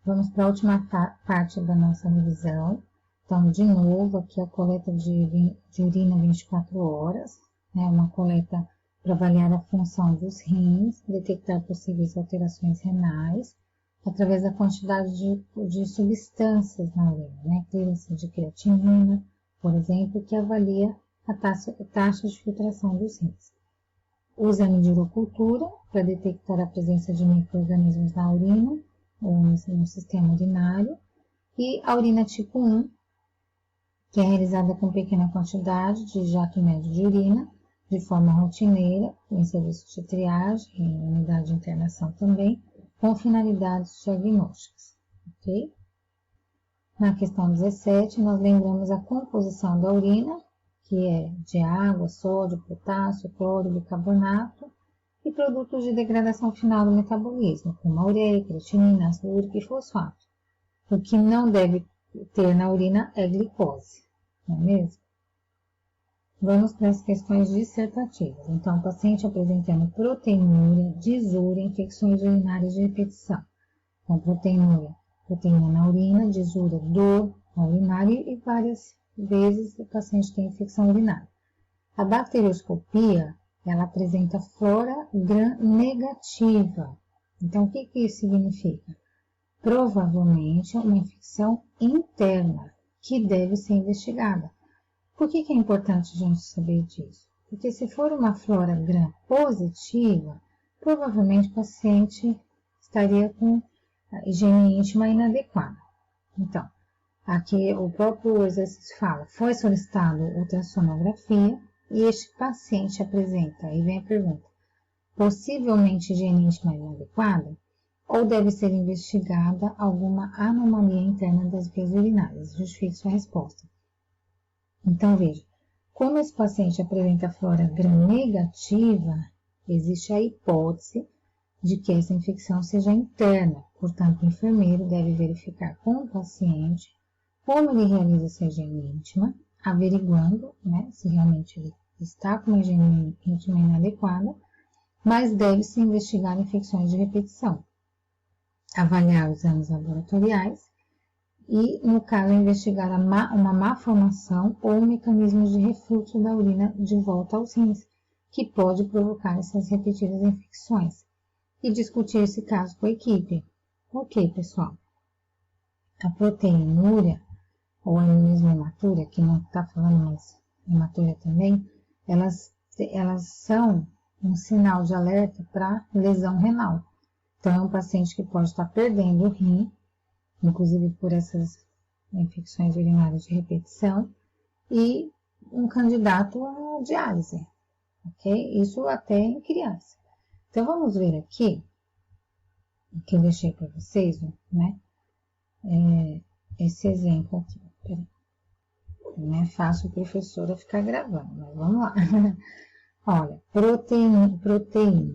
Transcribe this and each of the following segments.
Vamos para a última parte da nossa revisão. Então, de novo, aqui a coleta de urina 24 horas, né? Uma coleta para avaliar a função dos rins, detectar possíveis alterações renais, através da quantidade de substâncias na urina, né? Clearance de creatinina, por exemplo, que avalia a taxa de filtração dos rins. O exame de urocultura, para detectar a presença de micro-organismos na urina, ou no sistema urinário, e a urina tipo 1, que é realizada com pequena quantidade de jato médio de urina, de forma rotineira, em serviço de triagem, em unidade de internação também, com finalidades diagnósticas, ok? Na questão 17, nós lembramos a composição da urina, que é de água, sódio, potássio, cloro, bicarbonato, e produtos de degradação final do metabolismo, como a ureia, creatinina, ácido úrico e fosfato. O que não deve ter na urina é glicose, não é mesmo? Vamos para as questões dissertativas. Então, paciente apresentando proteinúria, disúria, infecções urinárias de repetição. Com proteinúria, proteína na urina, disúria, dor na urinária e várias vezes o paciente tem infecção urinária. A bacterioscopia, ela apresenta flora gram-negativa. Então, o que isso significa? Provavelmente uma infecção interna, que deve ser investigada. Por que é importante a gente saber disso? Porque se for uma flora gram positiva, provavelmente o paciente estaria com a higiene íntima inadequada. Então, aqui o próprio exercício fala, foi solicitado ultrassonografia e este paciente apresenta, aí vem a pergunta, possivelmente higiene íntima inadequada ou deve ser investigada alguma anomalia interna das vias urinárias? Justifique sua resposta. Então, veja, como esse paciente apresenta flora gram-negativa, existe a hipótese de que essa infecção seja interna. Portanto, o enfermeiro deve verificar com o paciente como ele realiza essa higiene íntima, averiguando, né, se realmente ele está com uma higiene íntima inadequada, mas deve-se investigar infecções de repetição, avaliar os exames laboratoriais e, no caso, investigar uma má formação ou mecanismos de refluxo da urina de volta aos rins, que pode provocar essas repetidas infecções, e discutir esse caso com a equipe. Ok, pessoal? A proteinúria, ou anemismo hematúria, que não está falando mais hematúria também, elas são um sinal de alerta para lesão renal. Então, é um paciente que pode estar perdendo o rim, inclusive por essas infecções urinárias de repetição, e um candidato à diálise, ok? Isso até em criança. Então, vamos ver aqui, o que eu deixei para vocês, né? Esse exemplo aqui. Peraí. Não é fácil a professora ficar gravando, mas vamos lá. Olha, proteína,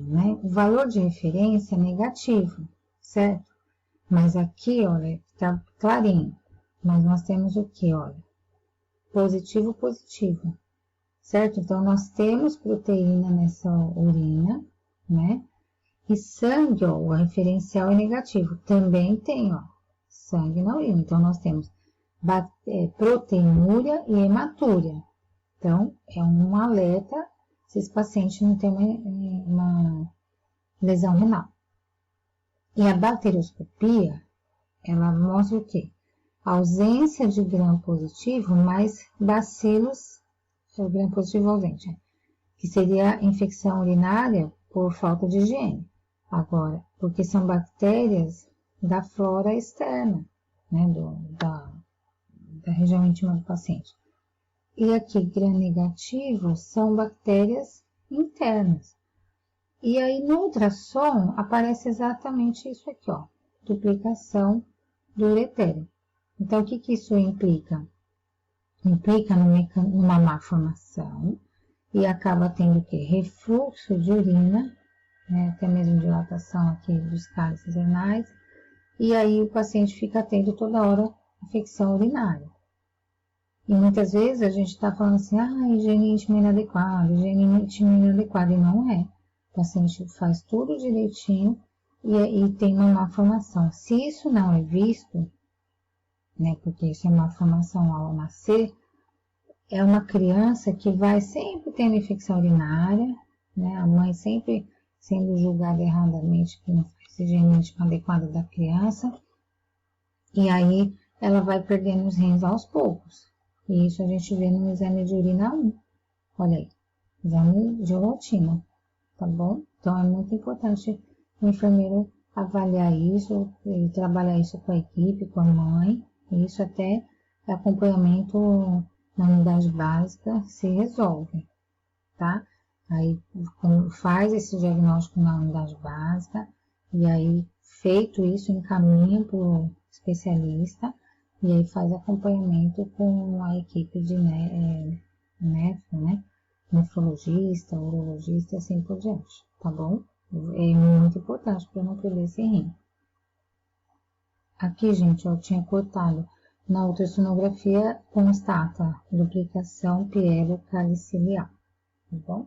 né? O valor de referência é negativo, certo? Mas aqui, olha, está clarinho. Mas nós temos o que, olha? Positivo, positivo. Certo? Então, nós temos proteína nessa urina, né? E sangue, ó, o referencial é negativo. Também tem, ó, sangue na urina. Então, nós temos proteinúria e hematúria. Então, é um alerta se esse paciente não tem uma lesão renal. E a bacterioscopia, ela mostra o quê? A ausência de gram positivo, mais bacilos, o gram positivo ausente, que seria infecção urinária por falta de higiene. Agora, porque são bactérias da flora externa, né, da região íntima do paciente. E aqui, gram negativo, são bactérias internas. E aí, no ultrassom, aparece exatamente isso aqui, ó, duplicação do uretério. Então, o que isso implica? Implica numa má formação e acaba tendo o quê? Refluxo de urina, né, até mesmo dilatação aqui dos cálices renais, e aí o paciente fica tendo toda hora infecção urinária. E muitas vezes a gente está falando assim, higiene íntima inadequada, e não é. O paciente faz tudo direitinho, e tem uma malformação. Se isso não é visto, né, porque isso é uma malformação ao nascer, é uma criança que vai sempre tendo infecção urinária, né, a mãe sempre sendo julgada erradamente que não faz higiene adequada da criança, e aí ela vai perdendo os rins aos poucos. E isso a gente vê no exame de urina 1. Olha aí, exame de rotina, tá bom? Então é muito importante o enfermeiro avaliar isso e trabalhar isso com a equipe, com a mãe. Isso até acompanhamento na unidade básica se resolve, tá? Aí faz esse diagnóstico na unidade básica e aí feito isso encaminha para o especialista e aí faz acompanhamento com a equipe de nefro, né? Nefrologista, urologista e assim por diante, tá bom? É muito importante para não perder esse rim. Aqui, gente, eu tinha cortado. Na ultrassonografia constata duplicação pielo-caliciliar, tá bom?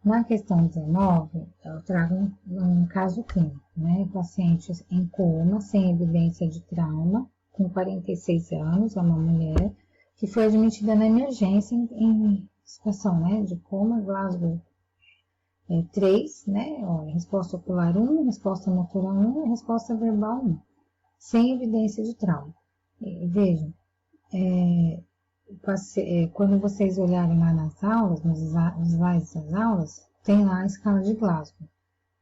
Na questão 19, eu trago um caso clínico, né? Paciente em coma, sem evidência de trauma, com 46 anos, é uma mulher, que foi admitida na emergência em situação, né, de coma, Glasgow 3, né, ó, resposta ocular 1, resposta motora 1 e resposta verbal 1, sem evidência de trauma. Vejam, quando vocês olharem lá nas aulas, nos slides das aulas, tem lá a escala de Glasgow,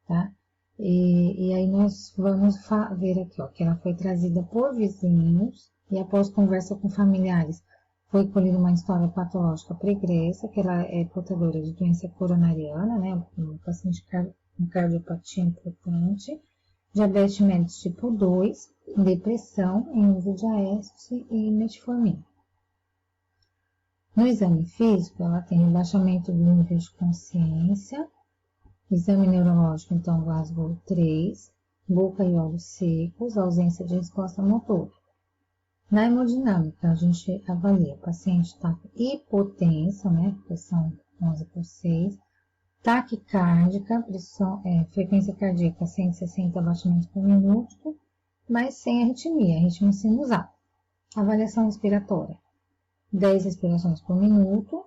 tá? E aí nós vamos ver aqui, ó, que ela foi trazida por vizinhos e após conversa com familiares, foi colhida uma história patológica pregressa, que ela é portadora de doença coronariana, né? Um paciente com cardiopatia importante, diabetes mellitus tipo 2, depressão, em uso de AS e metformina. No exame físico, ela tem rebaixamento do nível de consciência, exame neurológico, então, Glasgow 3, boca e olhos secos, ausência de resposta motora. Na hemodinâmica, a gente avalia, o paciente está hipotensa, né, pressão 11/6, taquicárdica, frequência cardíaca 160 batimentos por minuto, mas sem arritmia, ritmo sinusal. Avaliação respiratória, 10 respirações por minuto,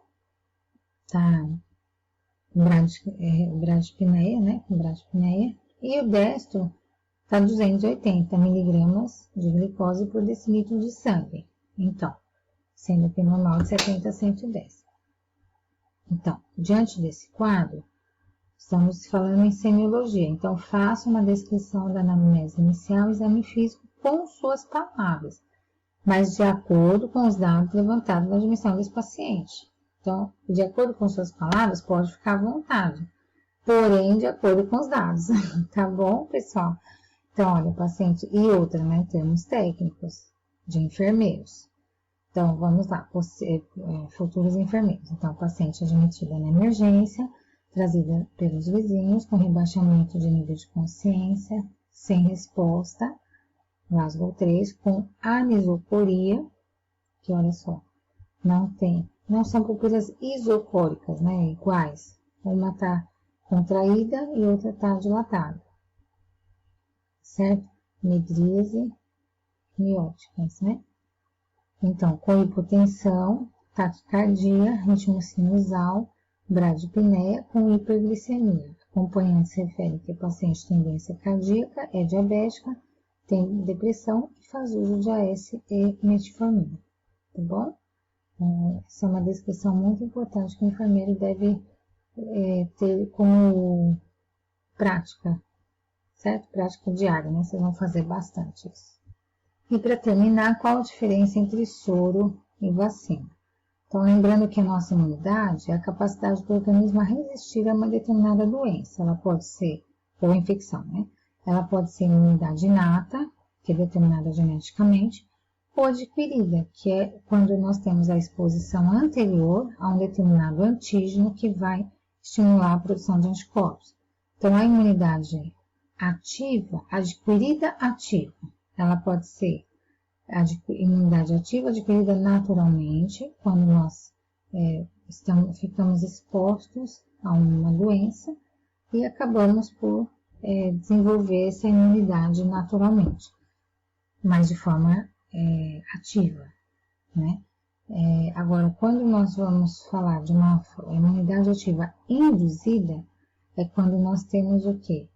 tá? Bradipneia, né? Com bradipneia. E o destro tá 280 miligramas de glicose por decilitro de sangue. Então, sendo que normal de 70 a 110. Então, diante desse quadro, estamos falando em semiologia. Então, faça uma descrição da anamnese inicial e exame físico com suas palavras, mas de acordo com os dados levantados na admissão desse paciente. Então, de acordo com suas palavras, pode ficar à vontade, porém, de acordo com os dados, tá bom, pessoal? Então, olha, paciente, e outra, né, termos técnicos de enfermeiros. Então, vamos lá, futuros enfermeiros. Então, paciente admitida na emergência, trazida pelos vizinhos, com rebaixamento de nível de consciência, sem resposta, Glasgow 3, com anisocoria, que olha só, não são pupilas isocóricas, né, iguais. Uma está contraída e outra está dilatada, certo? Medríase mióticas, né? Então, com hipotensão, taquicardia, ritmo sinusal, bradipneia com hiperglicemia. Acompanhante refere que o paciente tem doença cardíaca, é diabética, tem depressão e faz uso de AS e metformina, tá bom? Essa é uma descrição muito importante que o enfermeiro deve ter como prática, certo? Prática diária, né? Vocês vão fazer bastante isso. E para terminar, qual a diferença entre soro e vacina? Então, lembrando que a nossa imunidade é a capacidade do organismo a resistir a uma determinada doença. Ela pode ser, ou infecção, né? Ela pode ser imunidade inata, que é determinada geneticamente, ou adquirida, que é quando nós temos a exposição anterior a um determinado antígeno que vai estimular a produção de anticorpos. Então, a imunidade ativa, adquirida ativa, ela pode ser imunidade ativa adquirida naturalmente, quando nós ficamos expostos a uma doença e acabamos por desenvolver essa imunidade naturalmente, mas de forma ativa, né? Agora, quando nós vamos falar de uma imunidade ativa induzida, é quando nós temos o quê?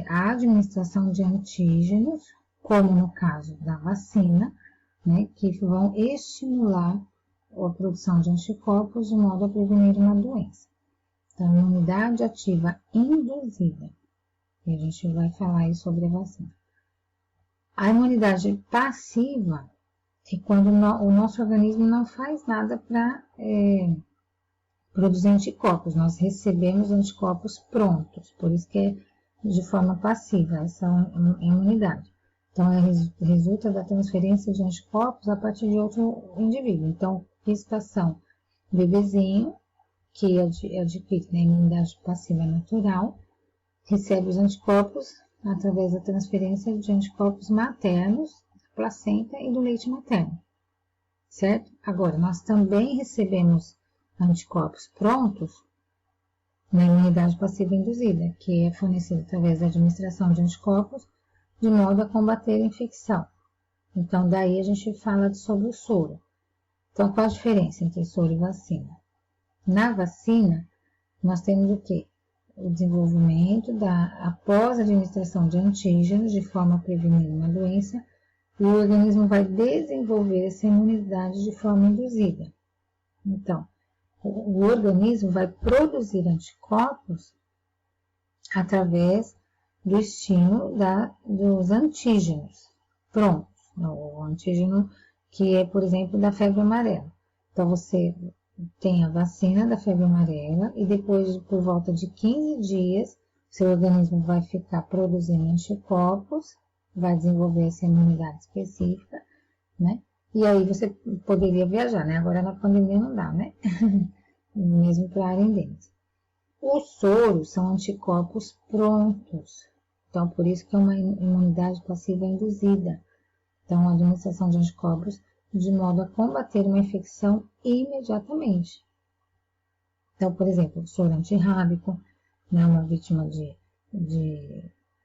A administração de antígenos, como no caso da vacina, né, que vão estimular a produção de anticorpos de modo a prevenir uma doença. Então, imunidade ativa induzida. E a gente vai falar aí sobre a vacina. A imunidade passiva é quando o nosso organismo não faz nada para produzir anticorpos. Nós recebemos anticorpos prontos, por isso que é de forma passiva essa imunidade. Então, resulta da transferência de anticorpos a partir de outro indivíduo. Então, gestação, bebezinho, que adquire a imunidade passiva natural, recebe os anticorpos através da transferência de anticorpos maternos, da placenta e do leite materno, certo? Agora, nós também recebemos anticorpos prontos na imunidade passiva induzida, que é fornecida através da administração de anticorpos, de modo a combater a infecção. Então, daí a gente fala sobre o soro. Então, qual a diferença entre soro e vacina? Na vacina, nós temos o quê? O desenvolvimento após a administração de antígenos, de forma a prevenir uma doença, e o organismo vai desenvolver essa imunidade de forma induzida. Então, o organismo vai produzir anticorpos através do estímulo dos antígenos prontos. O antígeno que é, por exemplo, da febre amarela. Então, você tem a vacina da febre amarela e depois, por volta de 15 dias, seu organismo vai ficar produzindo anticorpos, vai desenvolver essa imunidade específica, né? E aí você poderia viajar, né? Agora na pandemia não dá, né? Mesmo para a área endêmica. Os soros são anticorpos prontos. Então, por isso que é uma imunidade passiva induzida. Então, a administração de anticorpos de modo a combater uma infecção imediatamente. Então, por exemplo, o soro antirrábico, né, uma vítima de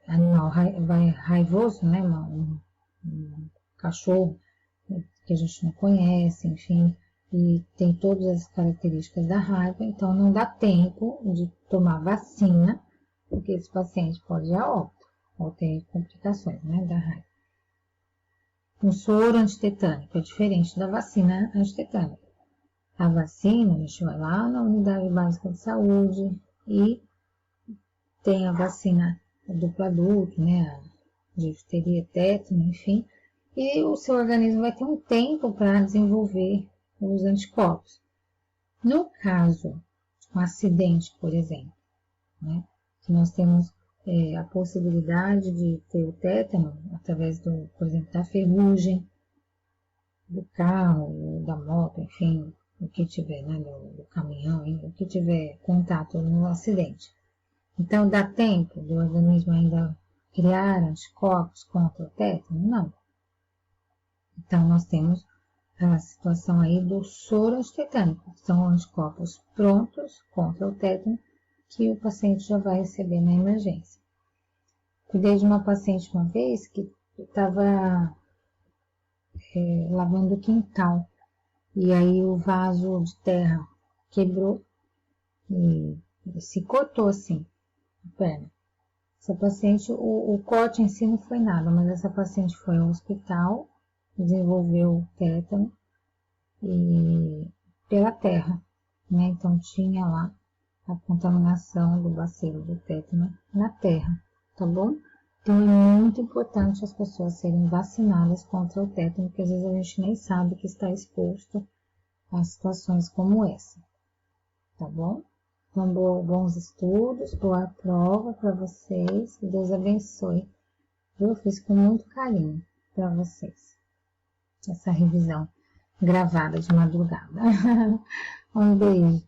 animal raivoso, né, um cachorro que a gente não conhece, enfim, e tem todas as características da raiva, então não dá tempo de tomar vacina, porque esse paciente pode ir a óbito ou ter complicações, né, da raiva. O soro antitetânico é diferente da vacina antitetânica. A vacina, a gente vai lá na unidade básica de saúde e tem a vacina duplo adulto, né, a difteria, tétano, enfim, e o seu organismo vai ter um tempo para desenvolver os anticorpos. No caso de um acidente, por exemplo, né, que nós temos a possibilidade de ter o tétano através por exemplo, da ferrugem, do carro, da moto, enfim, o que tiver, né, do caminhão, o que tiver contato no acidente. Então, dá tempo do organismo ainda criar anticorpos contra o tétano? Não. Então, nós temos a situação aí do soro antitetânico, que são anticorpos prontos contra o tétano, que o paciente já vai receber na emergência. Cuidei de uma paciente uma vez que estava lavando o quintal, e aí o vaso de terra quebrou e se cortou assim, a perna. Essa paciente, o corte em si não foi nada, mas essa paciente foi ao hospital, desenvolveu tétano e pela terra, né? Então tinha lá a contaminação do bacilo do tétano na terra, tá bom? Então é muito importante as pessoas serem vacinadas contra o tétano, porque às vezes a gente nem sabe que está exposto a situações como essa, tá bom? Então, bons estudos, boa prova para vocês, que Deus abençoe. Eu fiz com muito carinho para vocês essa revisão gravada de madrugada. Um beijo.